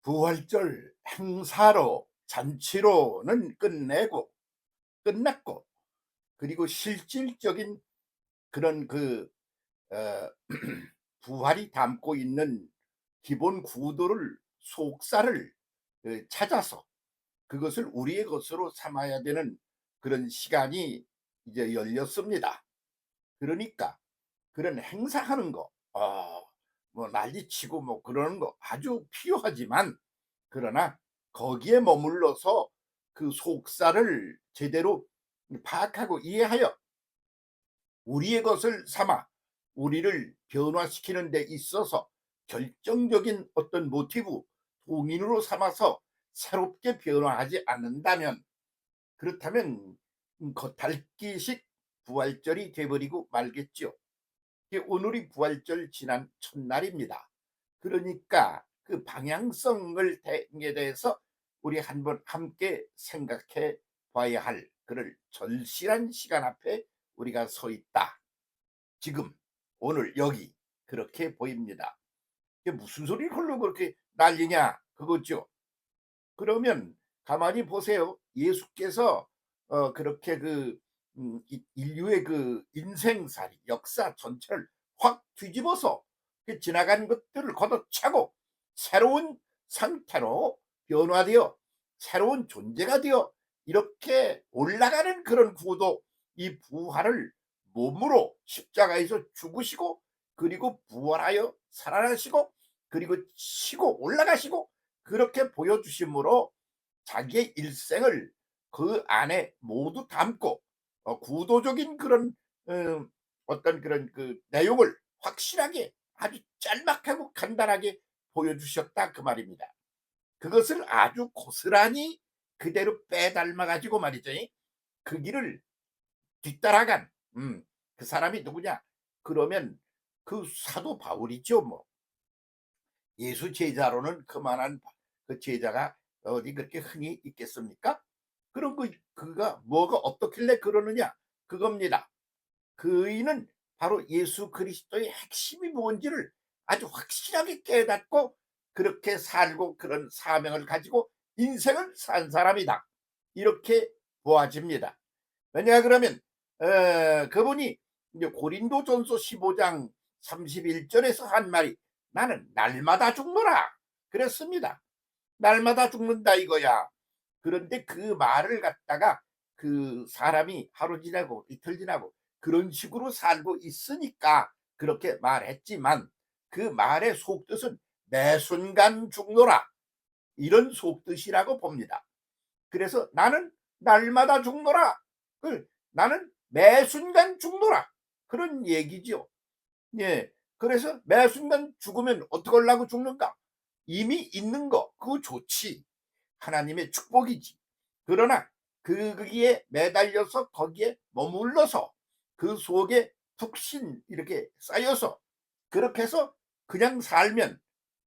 부활절 행사로 잔치로는 끝났고, 그리고 실질적인 그런 어, 부활이 담고 있는 기본 구도를, 속사를 찾아서 그것을 우리의 것으로 삼아야 되는 그런 시간이 이제 열렸습니다. 그러니까 그런 행사하는 거, 뭐 난리치고 뭐 그러는 거 아주 필요하지만, 그러나 거기에 머물러서 그 속사를 제대로 파악하고 이해하여 우리의 것을 삼아 우리를 변화시키는 데 있어서 결정적인 어떤 모티브, 동인으로 삼아서 새롭게 변화하지 않는다면, 그렇다면 겉핥기식 부활절이 돼버리고 말겠죠. 오늘이 부활절 지난 첫날입니다. 그러니까 그 방향성을 에 대해서 우리 한번 함께 생각해 봐야 할 그럴 절실한 시간 앞에 우리가 서 있다. 지금 오늘 여기 그렇게 보입니다. 이게 무슨 소리를 홀로 그렇게 난리냐 그거죠. 그러면 가만히 보세요. 예수께서 그렇게 인류의 그 인생살이, 역사 전체를 확 뒤집어서 그 지나간 것들을 걷어차고 새로운 상태로 변화되어 새로운 존재가 되어 이렇게 올라가는 그런 구도, 이 부활을 몸으로 십자가에서 죽으시고, 그리고 부활하여 살아나시고, 그리고 치고 올라가시고, 그렇게 보여주심으로 자기의 일생을 그 안에 모두 담고 구도적인 그런 어떤 그런 그 내용을 확실하게, 아주 짤막하고 간단하게 보여주셨다 그 말입니다. 그것을 아주 고스란히 그대로 빼닮아 가지고 말이죠, 그 길을 뒤따라간 그 사람이 누구냐? 그러면 그 사도 바울이죠. 뭐 예수 제자로는 그만한 그 제자가 어디 그렇게 흔히 있겠습니까? 그런 그가 뭐가 어떻길래 그러느냐 그겁니다. 그이는 바로 예수 그리스도의 핵심이 뭔지를 아주 확실하게 깨닫고 그렇게 살고 그런 사명을 가지고 인생을 산 사람이다, 이렇게 보아집니다. 왜냐 그러면 그분이 이제 고린도전서 15장 31절에서 한 말이 나는 날마다 죽노라 그랬습니다. 날마다 죽는다 이거야. 그런데 그 말을 갖다가 그 사람이 하루 지나고 이틀 지나고 그런 식으로 살고 있으니까 그렇게 말했지만, 그 말의 속뜻은 매 순간 죽노라, 이런 속뜻이라고 봅니다. 그래서 나는 날마다 죽노라, 나는 매 순간 죽노라, 그런 얘기죠. 예. 그래서 매 순간 죽으면 어떡하려고 죽는가? 이미 있는 거 그거 좋지. 하나님의 축복이지. 그러나 거기에 매달려서 거기에 머물러서 그 속에 푹신 이렇게 쌓여서 그렇게 해서 그냥 살면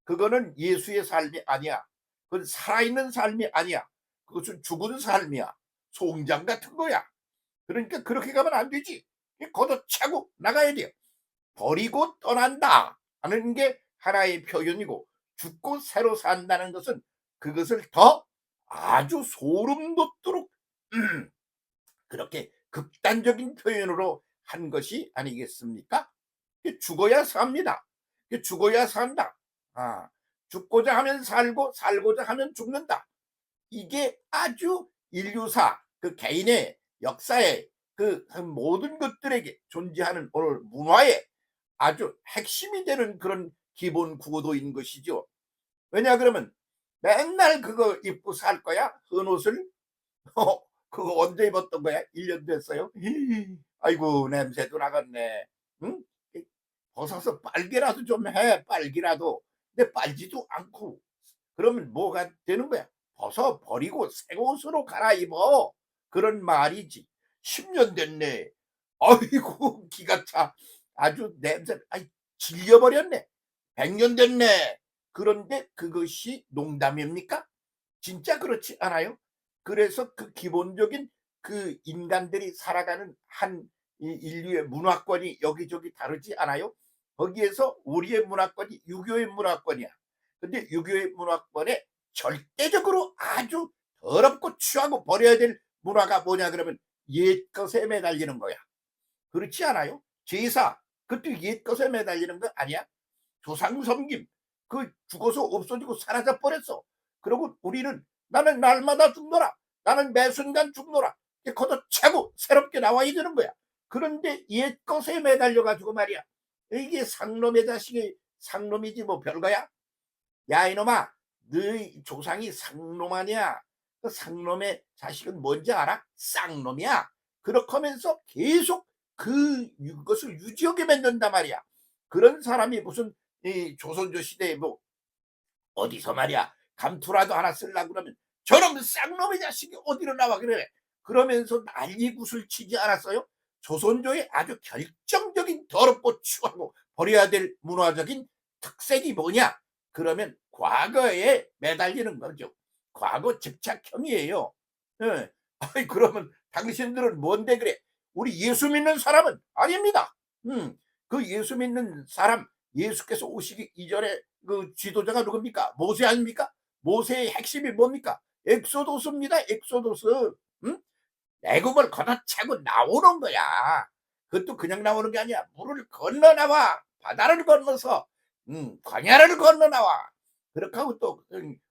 그거는 예수의 삶이 아니야. 그건 살아있는 삶이 아니야. 그것은 죽은 삶이야. 송장 같은 거야. 그러니까 그렇게 가면 안 되지. 걷어차고 나가야 돼요. 버리고 떠난다 하는 게 하나의 표현이고, 죽고 새로 산다는 것은 그것을 더 아주 소름 돋도록 그렇게 극단적인 표현으로 한 것이 아니겠습니까? 죽어야 삽니다. 죽어야 산다. 아, 죽고자 하면 살고 살고자 하면 죽는다. 이게 아주 인류사 그 개인의 역사에 그 모든 것들에게 존재하는 오늘 문화의 아주 핵심이 되는 그런 기본 구도인 것이죠. 왜냐 그러면 맨날 그거 입고 살 거야? 헌 옷을? 그거 언제 입었던 거야? 1년 됐어요? 아이고 냄새도 나겠네. 응? 벗어서 빨기라도 좀 해. 빨기라도. 근데 빨지도 않고 그러면 뭐가 되는 거야? 벗어 버리고 새 옷으로 갈아입어. 그런 말이지. 10년 됐네. 아이고 기가 차. 아주 냄새 질려버렸네. 100년 됐네. 그런데 그것이 농담입니까? 진짜 그렇지 않아요? 그래서 그 기본적인 그 인간들이 살아가는 한 인류의 문화권이 여기저기 다르지 않아요? 거기에서 우리의 문화권이 유교의 문화권이야. 근데 유교의 문화권에 절대적으로 아주 더럽고 추하고 버려야 될 문화가 뭐냐 그러면 옛것에 매달리는 거야. 그렇지 않아요? 제사, 그것도 옛것에 매달리는 거 아니야? 조상 섬김, 그 죽어서 없어지고 사라져 버렸어. 그리고 우리는 나는 날마다 죽노라, 나는 매 순간 죽노라, 걷어차고 새롭게 나와야 되는 거야. 그런데 옛것에 매달려 가지고 말이야, 이게 상놈의 자식이 상놈이지 뭐 별거야. 야 이놈아, 너희 조상이 상놈 아니야? 그 상놈의 자식은 뭔지 알아? 쌍놈이야. 그렇게 하면서 계속 그것을 유지하게 만든단 말이야. 그런 사람이 무슨 이 조선조 시대에 뭐 어디서 말이야 감투라도 하나 쓰려고 그러면 저놈 쌍놈의 자식이 어디로 나와 그래. 그러면서 난리굿을 치지 않았어요? 조선조의 아주 결정적인 더럽고 추하고 버려야 될 문화적인 특색이 뭐냐? 그러면 과거에 매달리는 거죠. 과거 집착형이에요. 예. 아이 그러면 당신들은 뭔데 그래? 우리 예수 믿는 사람은 아닙니다. 그 예수 믿는 사람, 예수께서 오시기 이전에 그 지도자가 누굽니까? 모세 아닙니까? 모세의 핵심이 뭡니까? 엑소도스입니다. 엑소도스. 응? 애굽을 걷어차고 나오는 거야. 그것도 그냥 나오는 게 아니야. 물을 건너 나와. 바다를 건너서 광야를 건너 나와. 그렇게 하고 또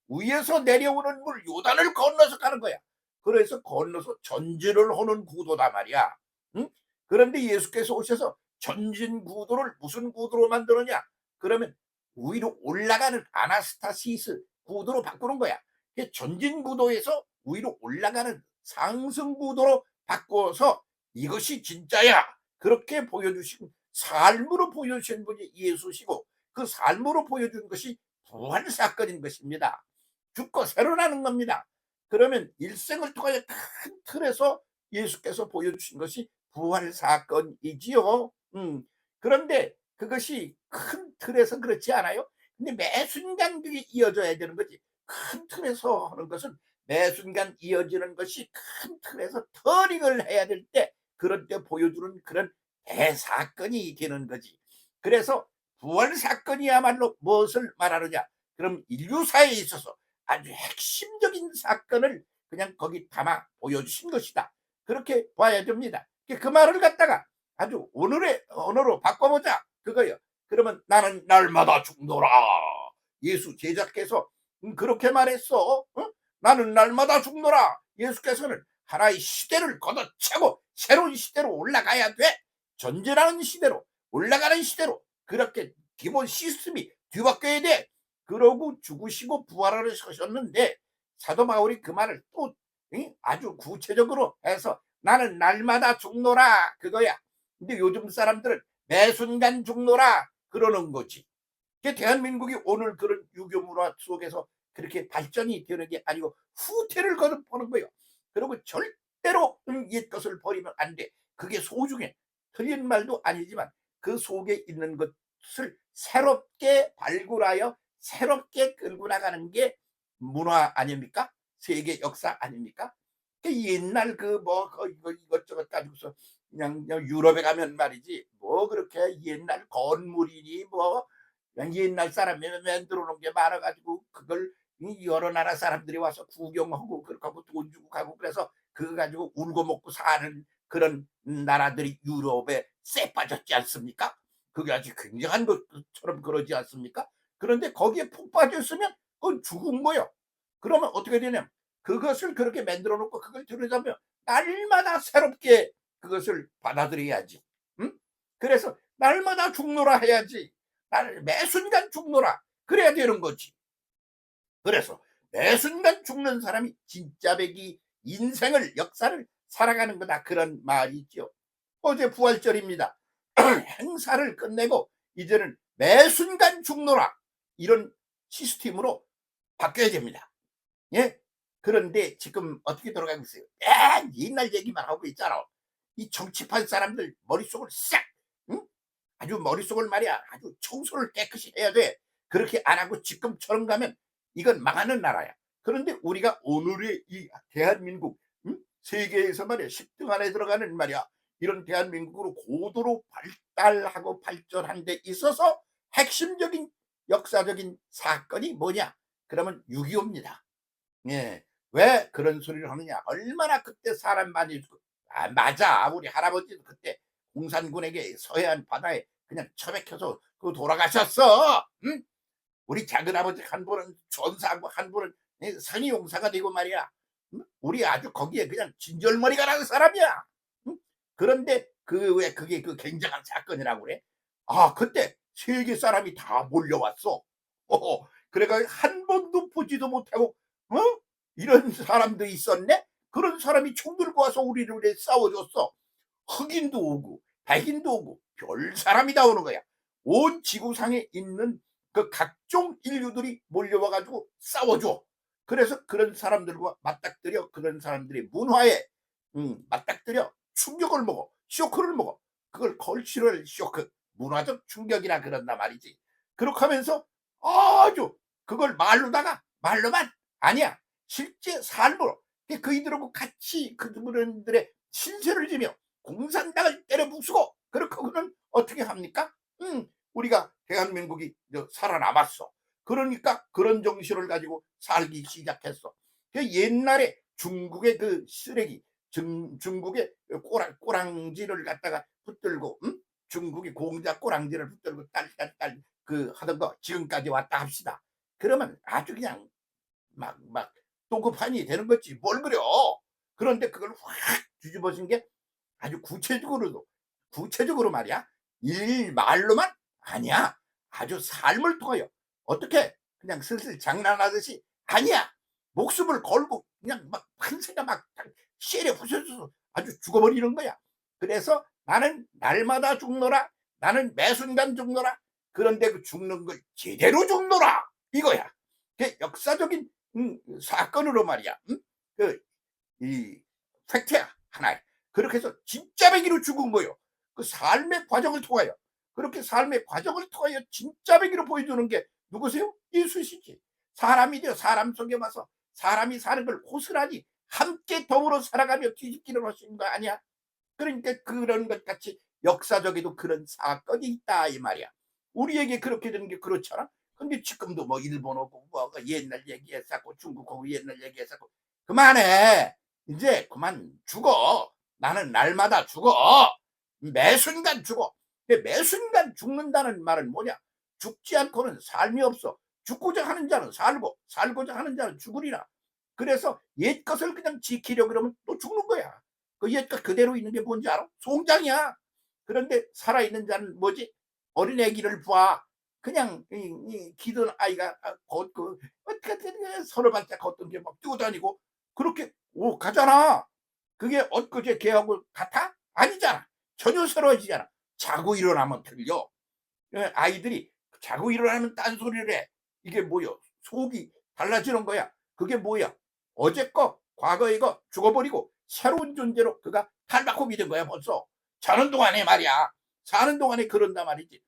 위에서 내려오는 물 요단을 건너서 가는 거야. 그래서 건너서 전진을 하는 구도다 말이야. 응? 그런데 예수께서 오셔서 전진 구도를 무슨 구도로 만드느냐? 그러면 위로 올라가는 아나스타시스 구도로 바꾸는 거야. 전진 구도에서 위로 올라가는 상승 구도로 바꿔서 이것이 진짜야. 그렇게 보여주신 삶으로 보여주신 분이 예수시고 그 삶으로 보여준 것이 부활 사건인 것입니다. 죽고 새로 나는 겁니다. 그러면 일생을 통하여 큰 틀에서 예수께서 보여주신 것이 부활 사건이지요. 그런데 그것이 큰 틀에서 그렇지 않아요? 근데 매 순간 그게 이어져야 되는 거지. 큰 틀에서 하는 것은 매 순간 이어지는 것이 큰 틀에서 터닝을 해야 될 때 그런 때 보여주는 그런 대사건이 되는 거지. 그래서 부활 사건이야말로 무엇을 말하느냐? 그럼 인류사에 있어서 아주 핵심적인 사건을 그냥 거기 담아 보여주신 것이다. 그렇게 봐야 됩니다. 그 말을 갖다가 아주 오늘의 언어로 바꿔보자 그거요. 그러면 나는 날마다 죽노라. 예수 제자께서 그렇게 말했어. 어? 나는 날마다 죽노라. 예수께서는 하나의 시대를 걷어차고 새로운 시대로 올라가야 돼. 전진하는 시대로 올라가는 시대로 그렇게 기본 시스템이 뒤바뀌어야 돼. 그러고 죽으시고 부활하셨는데 사도 바울이 그 말을 또 아주 구체적으로 해서 나는 날마다 죽노라 그거야. 근데 요즘 사람들은 매 순간 죽노라 그러는 거지. 대한민국이 오늘 그런 유교 문화 속에서 그렇게 발전이 되는 게 아니고 후퇴를 거듭하는 거예요. 그리고 절대로 옛 것을 버리면 안 돼. 그게 소중해. 틀린 말도 아니지만 그 속에 있는 것을 새롭게 발굴하여 새롭게 끌고 나가는 게 문화 아닙니까? 세계 역사 아닙니까? 옛날 그 뭐 이것저것 가지고서 그냥 유럽에 가면 말이지 뭐 그렇게 옛날 건물이니 뭐 그냥 옛날 사람이 만들어 놓은 게 많아 가지고 그걸 여러 나라 사람들이 와서 구경하고 그렇게 하고 돈 주고 가고 그래서 그거 가지고 울고 먹고 사는 그런 나라들이 유럽에 쎄 빠졌지 않습니까? 그게 아주 굉장한 것처럼 그러지 않습니까? 그런데 거기에 푹 빠졌으면 그건 죽은 거예요. 그러면 어떻게 되냐면 그것을 그렇게 만들어 놓고 그걸 들여다보면 날마다 새롭게 그것을 받아들여야지. 응? 그래서 날마다 죽노라 해야지. 날 매 순간 죽노라. 그래야 되는 거지. 그래서 매 순간 죽는 사람이 진짜 백이 인생을 역사를 살아가는 거다. 그런 말이 있죠. 어제 부활절입니다. 행사를 끝내고 이제는 매 순간 죽노라. 이런 시스템으로 바뀌어야 됩니다. 예? 그런데 지금 어떻게 돌아가고 있어요? 옛날 얘기만 하고 있잖아. 이 정치판 사람들 머릿속을 싹 응? 아주 머릿속을 말이야 아주 청소를 깨끗이 해야 돼. 그렇게 안 하고 지금처럼 가면 이건 망하는 나라야. 그런데 우리가 오늘의 이 대한민국 세계에서 말이야 10등 안에 들어가는 말이야 이런 대한민국으로 고도로 발달하고 발전한 데 있어서 핵심적인 역사적인 사건이 뭐냐? 그러면 6.25입니다. 예. 왜 그런 소리를 하느냐? 얼마나 그때 사람 많이 죽고, 아, 맞아. 우리 할아버지도 그때 공산군에게 서해안 바다에 그냥 처박혀서 그 돌아가셨어. 응? 우리 작은아버지 한 분은 전사하고 한 분은 상위 용사가 되고 말이야. 응? 우리 아주 거기에 그냥 진절머리가 나는 사람이야. 응? 그런데 그 왜 그게 그 굉장한 사건이라고 그래? 아, 그때 세계 사람이 다 몰려왔어. 그래가 한 번도 보지도 못하고, 어? 이런 사람도 있었네? 그런 사람이 총 들고 와서 우리를 왜 싸워줬어? 흑인도 오고 백인도 오고 별 사람이 다 오는 거야. 온 지구상에 있는 그 각종 인류들이 몰려와 가지고 싸워줘. 그래서 그런 사람들과 맞닥뜨려 그런 사람들의 문화에 맞닥뜨려 충격을 먹어. 쇼크를 먹어. 그걸 컬처럴 쇼크, 문화적 충격이라 그런단 말이지. 그렇게 하면서 아주 그걸 말로만 아니야. 실제 삶으로 그이들하고 같이 그분들의 신세를 지며 공산당을 때려 부수고 그렇게 하고는 어떻게 합니까? 우리가 대한민국이 살아남았어. 그러니까 그런 정신을 가지고 살기 시작했어. 그 옛날에 중국의 그 쓰레기, 중국의 꼬랑지를 갖다가 붙들고, 중국이 공자 꼬랑지를 붙들고 딸딸딸 그 하던 거 지금까지 왔다 합시다. 그러면 아주 그냥 막 똥급판이 되는 거지 뭘 그려. 그런데 그걸 확 뒤집어진 게 아주 구체적으로 말이야. 말로만 아니야. 아주 삶을 통하여 어떻게 그냥 슬슬 장난하듯이 아니야. 목숨을 걸고 그냥 막 판세가 막 씨에 부서져서 아주 죽어버리는 거야. 그래서 나는 날마다 죽노라. 나는 매 순간 죽노라. 그런데 그 죽는 걸 제대로 죽노라 이거야. 그 역사적인 사건으로 말이야. 그이 팩트야 하나. 그렇게 해서 진짜 배기로 죽은 거요. 그 삶의 과정을 통하여 그렇게 삶의 과정을 통하여 진짜 배기로 보여주는 게 누구세요? 예수시지. 사람이 되어 사람 속에 와서 사람이 사는 걸 고스란히 함께 더불어 살아가며 뒤집기를 하시는 거 아니야? 그러니까 그런 것 같이 역사적에도 그런 사건이 있다 이 말이야. 우리에게 그렇게 되는 게 그렇잖아. 근데 지금도 뭐 일본하고 뭐 옛날 얘기했었고 중국하고 옛날 얘기했었고 그만해. 이제 그만 죽어. 나는 날마다 죽어. 매 순간 죽어. 근데 매 순간 죽는다는 말은 뭐냐? 죽지 않고는 삶이 없어. 죽고자 하는 자는 살고 살고자 하는 자는 죽으리라. 그래서 옛 것을 그냥 지키려 그러면 또 죽는 거야. 그 옛것 그대로 있는 게 뭔지 알아? 송장이야. 그런데 살아있는 자는 뭐지? 어린 애기를 봐. 그냥 기던 아이가 그 어떻게 서로 발짝 걷던 게 막 뛰어다니고 그렇게 가잖아. 그게 엊그제 걔하고 같아? 아니잖아. 전혀 새로워지잖아. 자고 일어나면 틀려. 아이들이 자고 일어나면 딴소리를 해. 이게 뭐야? 속이 달라지는 거야. 그게 뭐야? 어제 거, 과거의 거 죽어버리고 새로운 존재로 그가 탈바꿈 이된 거야 벌써. 자는 동안에 말이야. 사는 동안에 그런단 말이지.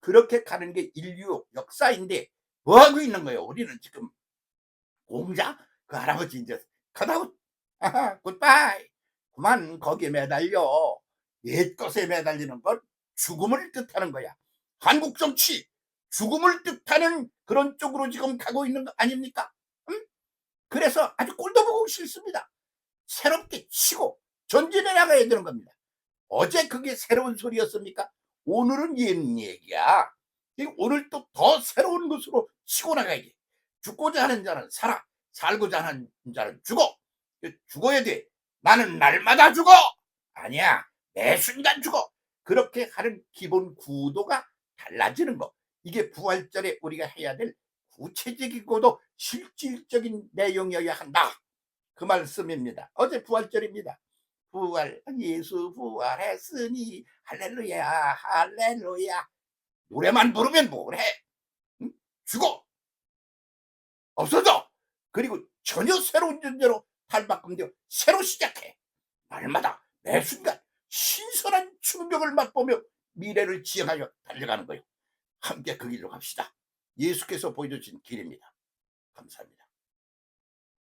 그렇게 가는 게 인류 역사인데 뭐 하고 있는 거예요? 우리는 지금 공자 그 할아버지 이제 컷아웃. 굿바이. 그만 거기에 매달려. 옛 것에 매달리는 건 죽음을 뜻하는 거야. 한국 정치 죽음을 뜻하는 그런 쪽으로 지금 가고 있는 거 아닙니까? 응? 그래서 아주 꼴도 보기 싫습니다. 새롭게 치고 전진해 나가야 되는 겁니다. 어제 그게 새로운 소리였습니까? 오늘은 옛 얘기야. 오늘 또 더 새로운 것으로 치고 나가야지. 죽고자 하는 자는 살아, 살고자 하는 자는 죽어. 죽어야 돼. 나는 날마다 죽어. 아니야. 매 순간 죽어. 그렇게 하는 기본 구도가 달라지는 거. 이게 부활절에 우리가 해야 될 구체적이고도 실질적인 내용이어야 한다. 그 말씀입니다. 어제 부활절입니다. 부활, 예수 부활했으니 할렐루야 할렐루야. 노래만 부르면 뭐래? 응? 죽어 없어져. 그리고 전혀 새로운 존재로 탈바꿈되어 새로 시작해. 날마다 매 순간 신선한 충격을 맛보며 미래를 지향하여 달려가는 거예요. 함께 그 길로 갑시다. 예수께서 보여주신 길입니다. 감사합니다.